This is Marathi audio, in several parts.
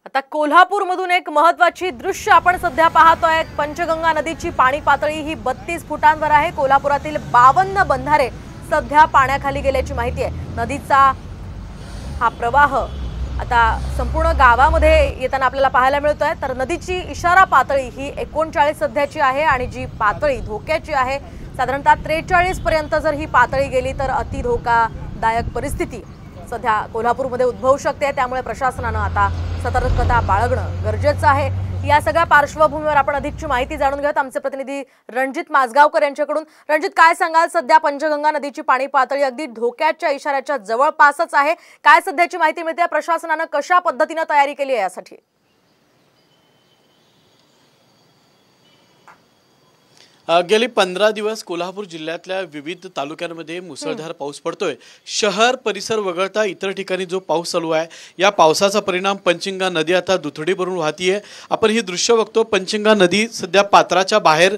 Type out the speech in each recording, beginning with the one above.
आता कोल्हापूरमधून एक महत्त्वाची दृश्य आपण सध्या पाहतोय। पंचगंगा नदीची पाणी पातळी ही 32 फुटांवर आहे। कोल्हापुरातील 52 बंधारे सध्या पाण्याखाली गेल्याची माहिती आहे। नदीचा हा प्रवाह आता संपूर्ण गावामध्ये येताना आपल्याला पाहायला मिळतोय। तर नदीची इशारा पातळी ही 39 सध्याची आहे आणि जी पातळी धोक्याची आहे। साधारणतः 43 पर्यंत जर ही पातळी गेली तर अति धोकादायक परिस्थिती सध्या कोल्हापूरमध्ये उद्भवू शकते। त्यामुळे प्रशासनाने आता सतर्कता बाळगणं गरजेचं आहे। या सगळ्या पार्श्वभूमीवर आपण अधिकची माहिती जाणून घेऊयात आमचे प्रतिनिधी रणजित माजगावकर यांच्याकडून। रणजित, काय सांगाल? सध्या पंचगंगा नदीची पाणी पातळी अगदी धोक्याच्या इशाऱ्याच्या जवळपासच आहे। काय सध्याची माहिती मिळते? प्रशासनाने कशा पद्धतीने तयारी केली आहे यासाठी? गेली 15 दिवस कोल्हापूर जिल्ह्यातल्या विविध तालुक्यांमध्ये मुसळधार पाऊस पडतोय। शहर परिसर वगळता इतर ठिकाणी जो पाऊस चालू आहे, या पावसाचा परिणाम पंचगंगा नदी आता दुथडी भरून वाहतीये। आपण ही दृश्य बघतो। पंचगंगा नदी सध्या पात्राच्या बाहेर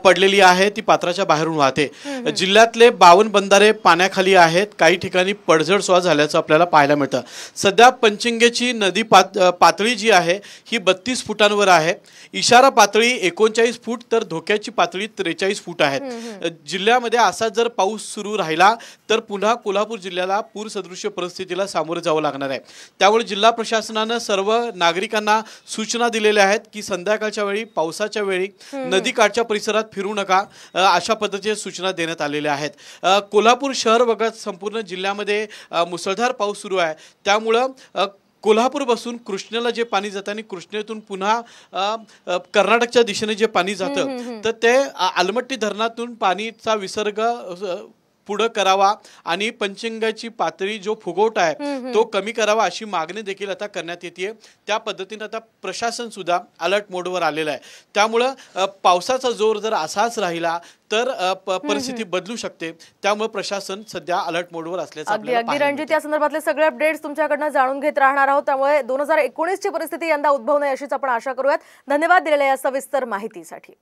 पडलेली आहे, ती पात्राच्या बाहेरून वाहते। जिल्ह्यातले 52 बंधारे पाण्याखाली आहेत। काही ठिकाणी पडझड सुद्धा झाल्याचं आपल्याला पाहायला मिळतं। सध्या पंचगंगेची नदी पातळी जी आहे ही 32 फुटांवर आहे। इशारा पातळी 39 फूट तर धोक्याची पातळी 43 फूट आहेत। जिल्ह्यामध्ये असा जर पाऊस सुरू राहिला तर पुन्हा कोल्हापूर जिल्ह्याला पूर सदृश्य परिस्थितीला सामोरे जावं लागणार आहे। त्यामुळे जिल्हा प्रशासनाने सर्व नागरिकांना सूचना दिलेल्या आहेत की संध्याकाळच्या वेळी पावसाच्या वेळी नदीकाठच्या परिसरात फिरू नका, अशा पद्धतीच्या सूचना देण्यात आलेल्या आहेत। कोल्हापूर शहर वगळता संपूर्ण जिल्ह्यामध्ये मुसळधार पाऊस सुरू आहे। त्यामुळे कोल्हापूर पासून कृष्णेला जे पाणी जातं आणि कृष्णेतून पुन्हा कर्नाटकच्या दिशेने जे पाणी जातं तर ते आलमट्टी धरणातून पाणीचा विसर्ग पुढे करावा आणि पंचगंगाची पातळी जो फुगवटा आहे तो कमी करावा अशी मागणी देखील आता करण्यात येते। त्या पद्धतीने आता प्रशासन सुद्धा अलर्ट मोडवर आलेलं आहे। त्यामुळे पावसाचा जोर जर असाच राहिला तर परिस्थिती बदलू शकते। त्यामुळे प्रशासन सध्या अलर्ट मोडवर असल्याचं आपल्याला अगदी रणजित, या संदर्भातले सगळे अपडेट्स तुमच्याकडनं जाणून घेत राहणार आहोत। त्यामुळे 2019 ची परिस्थिती यंदा उद्भवू नये अशीच आपण आशा करूयात। धन्यवाद दिलेल्या या सविस्तर माहितीसाठी।